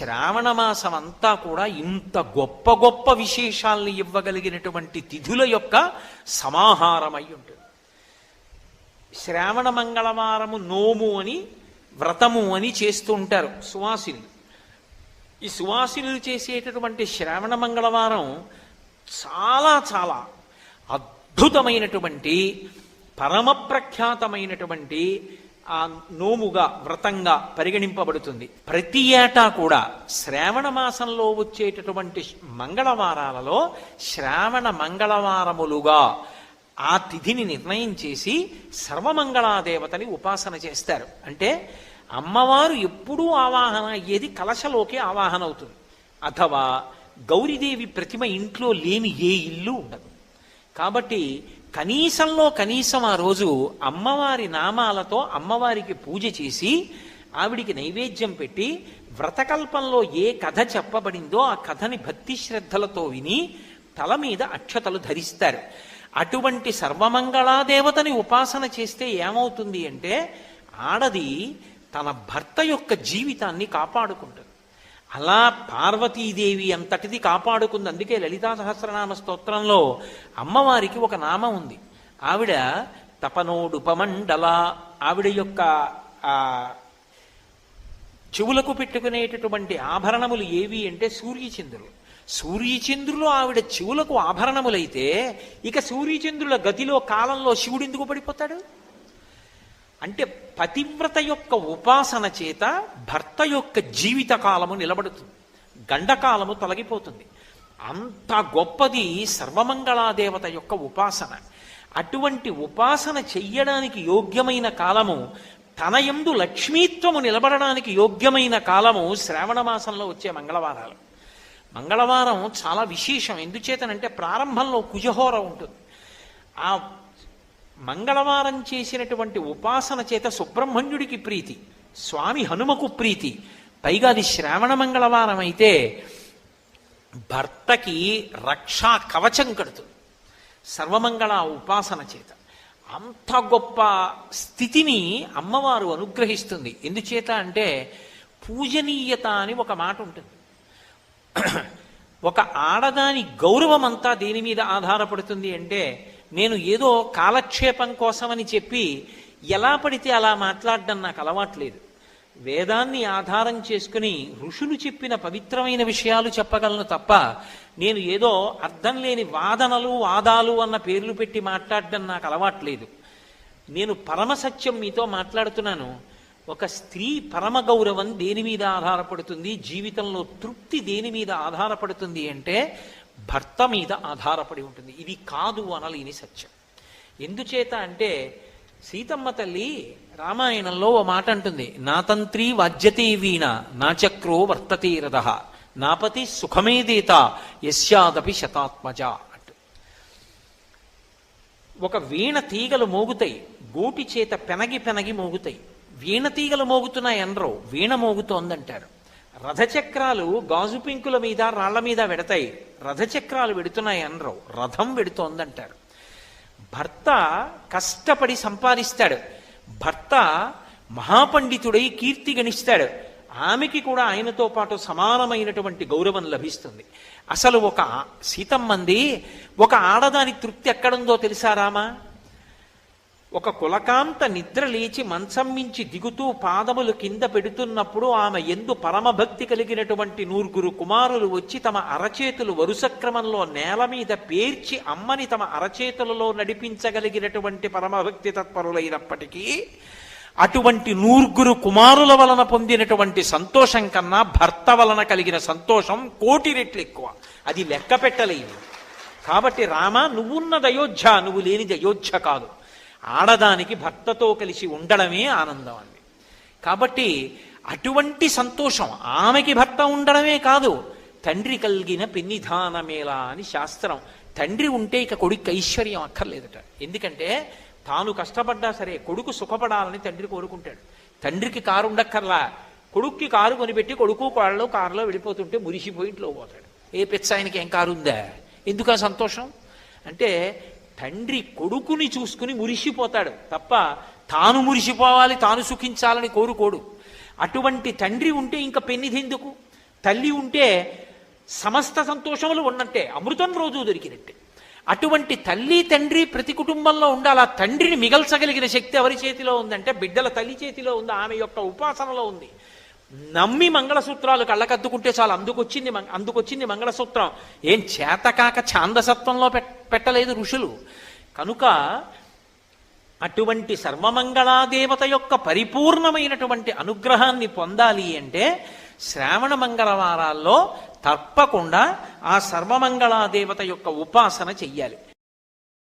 శ్రావణ మాసం అంతా కూడా ఇంత గొప్ప గొప్ప విశేషాల్ని ఇవ్వగలిగినటువంటి తిథుల యొక్క సమాహారమై ఉంటుంది. శ్రావణ మంగళవారము నోము అని వ్రతము అని చేస్తూ ఉంటారు సువాసినులు. ఈ సువాసినులు చేసేటటువంటి శ్రావణ మంగళవారం చాలా చాలా అద్భుతమైనటువంటి పరమ ప్రఖ్యాతమైనటువంటి ఆ నోముగా వ్రతంగా పరిగణింపబడుతుంది. ప్రతి ఏటా కూడా శ్రావణ మాసంలో వచ్చేటటువంటి మంగళవారాలలో శ్రావణ మంగళవారములుగా ఆ తిథిని నిర్ణయం చేసి సర్వమంగళాదేవతని ఉపాసన చేస్తారు. అంటే అమ్మవారు ఎప్పుడూ ఆవాహన అయ్యేది కలశలోకి ఆవాహన అవుతుంది. అథవా గౌరీదేవి ప్రతిమ ఇంట్లో లేని ఏ ఇల్లు ఉండదు. కాబట్టి కనీసంలో కనీసం ఆ రోజు అమ్మవారి నామాలతో అమ్మవారికి పూజ చేసి ఆవిడికి నైవేద్యం పెట్టి వ్రతకల్పంలో ఏ కథ చెప్పబడిందో ఆ కథని భక్తి శ్రద్ధలతో విని తల మీద అక్షతలు ధరిస్తారు. అటువంటి సర్వమంగళాదేవతని ఉపాసన చేస్తే ఏమవుతుంది అంటే ఆడది తన భర్త యొక్క జీవితాన్ని కాపాడుకుంటుంది. అలా పార్వతీదేవి అంతటిది కాపాడుకుంది. అందుకే లలితా సహస్రనామ స్తోత్రంలో అమ్మవారికి ఒక నామం ఉంది. ఆవిడ తపనోడుపమండల. ఆవిడ యొక్క చెవులకు పెట్టుకునేటటువంటి ఆభరణములు ఏవి అంటే సూర్యచంద్రులు. సూర్యచంద్రులు ఆవిడ చెవులకు ఆభరణములైతే ఇక సూర్యచంద్రుల గతిలో కాలంలో శివుడు ఎందుకు పడిపోతాడు? అంటే పతివ్రత యొక్క ఉపాసన చేత భర్త యొక్క జీవిత కాలము నిలబడుతుంది, గండకాలము తొలగిపోతుంది. అంత గొప్పది సర్వమంగళాదేవత యొక్క ఉపాసన. అటువంటి ఉపాసన చెయ్యడానికి యోగ్యమైన కాలము, తన యందు లక్ష్మీత్వము నిలబడడానికి యోగ్యమైన కాలము శ్రావణ మాసంలో వచ్చే మంగళవారాలు. మంగళవారం చాలా విశేషం. ఎందుచేతనంటే ప్రారంభంలో కుజహోర ఉంటుంది. ఆ మంగళవారం చేసినటువంటి ఉపాసన చేత సుబ్రహ్మణ్యుడికి ప్రీతి, స్వామి హనుమకు ప్రీతి. పైగా అది శ్రావణ మంగళవారం అయితే భర్తకి రక్షా కవచం కడుతుంది సర్వమంగళ ఉపాసన చేత. అంత గొప్ప స్థితిని అమ్మవారు అనుగ్రహిస్తుంది. ఎందుచేత అంటే పూజనీయత అని ఒక మాట ఉంటుంది. ఒక ఆడదాని గౌరవం అంతా దేని మీద ఆధారపడుతుంది అంటే నేను ఏదో కాలక్షేపం కోసమని చెప్పి ఎలా పడితే అలా మాట్లాడడం నాకు అలవాట్లేదు. వేదాన్ని ఆధారం చేసుకుని ఋషులు చెప్పిన పవిత్రమైన విషయాలు చెప్పగలను తప్ప నేను ఏదో అర్థం లేని వాదనలు వాదాలు అన్న పేర్లు పెట్టి మాట్లాడడం నాకు అలవాట్లేదు. నేను పరమసత్యం మీతో మాట్లాడుతున్నాను. ఒక స్త్రీ పరమ గౌరవం దేని మీద ఆధారపడుతుంది, జీవితంలో తృప్తి దేని మీద ఆధారపడుతుంది అంటే భర్త మీద ఆధారపడి ఉంటుంది. ఇది కాదు అనలేని సత్యం. ఎందుచేత అంటే సీతమ్మ తల్లి రామాయణంలో ఓ మాట అంటుంది, నా తంత్రి వాద్యతే వీణ నా చక్రో వర్తతే రథః నాపతి సుఖమేదేత యస్యాదపి శతాత్మజ అంటు. ఒక వీణ తీగలు మోగుతాయి, గోటి చేత పెనగి పెనగి మోగుతాయి. వీణ తీగలు మోగుతున్నాయి అనరు, వీణ మోగుతోందంటారు. రథచక్రాలు గాజు పెంకుల మీద రాళ్ల మీద వెడతాయి, రథచక్రాలు వెడుతున్నాయి అనరు, రథం వెడుతోందంటారు. భర్త కష్టపడి సంపాదిస్తాడు, భర్త మహాపండితుడై కీర్తి గణిస్తాడు, ఆమెకి కూడా ఆయనతో పాటు సమానమైనటువంటి గౌరవం లభిస్తుంది. అసలు ఒక సీతమ్మంది ఒక ఆడదాని తృప్తి ఎక్కడుందో తెలుసా రామా? ఒక కులకాంత నిద్ర లేచి మంచం మించి దిగుతూ పాదములు కింద పెడుతున్నప్పుడు ఆమె ఎందు పరమభక్తి కలిగినటువంటి 9 కుమారులు వచ్చి తమ అరచేతులు వరుస క్రమంలో నేల మీద పేర్చి అమ్మని తమ అరచేతులలో నడిపించగలిగినటువంటి పరమభక్తి తత్పరులైనప్పటికీ అటువంటి 9 కుమారుల వలన పొందినటువంటి సంతోషం కన్నా భర్త వలన కలిగిన సంతోషం 1,000,000 రెట్లు ఎక్కువ. అది లెక్క పెట్టలేదు. కాబట్టి రామ, నువ్వున్నది అయోధ్య, నువ్వు లేనిది అయోధ్య కాదు. ఆడదానికి భర్తతో కలిసి ఉండడమే ఆనందం అండి. కాబట్టి అటువంటి సంతోషం ఆమెకి భర్త ఉండడమే కాదు, తండ్రి కలిగిన పెన్నిధానమేలా అని శాస్త్రం. తండ్రి ఉంటే ఇక కొడుకు ఐశ్వర్యం అక్కర్లేదట. ఎందుకంటే తాను కష్టపడ్డా సరే కొడుకు సుఖపడాలని తండ్రి కోరుకుంటాడు. తండ్రికి కారు ఉండక్కర్లా, కొడుక్కి కారు కొనిపెట్టి కొడుకు కారులో కారులో వెళ్ళిపోతుంటే మురిసిపోయి ఇంట్లో పోతాడు. ఏ పిచ్చాయనకి ఏం కారు ఉందా? ఎందుకు ఆ సంతోషం అంటే తండ్రి కొడుకుని చూసుకుని మురిసిపోతాడు తప్ప తాను మురిసిపోవాలి, తాను సుఖించాలని కోరుకోడు. అటువంటి తండ్రి ఉంటే ఇంకా పెన్నిదెందుకు? తల్లి ఉంటే సమస్త సంతోషములు ఉన్నట్టే, అమృతం రోజు దొరికినట్టే. అటువంటి తల్లి తండ్రి ప్రతి కుటుంబంలో ఉండాలి. ఆ తండ్రిని మిగల్చగలిగిన శక్తి ఎవరి చేతిలో ఉందంటే బిడ్డల తల్లి చేతిలో ఉంది, ఆమె యొక్క ఉపాసనలో ఉంది. నమ్మి మంగళసూత్రాలు కళ్ళకద్దుకుంటే చాలు, అందుకొచ్చింది మంగళసూత్రం. ఏం చేతకాక ఛాందసత్వంలో పెట్టలేదు ఋషులు. కనుక అటువంటి సర్వమంగళాదేవత యొక్క పరిపూర్ణమైనటువంటి అనుగ్రహాన్ని పొందాలి అంటే శ్రావణ మంగళవారాల్లో తప్పకుండా ఆ సర్వమంగళాదేవత యొక్క ఉపాసన చెయ్యాలి.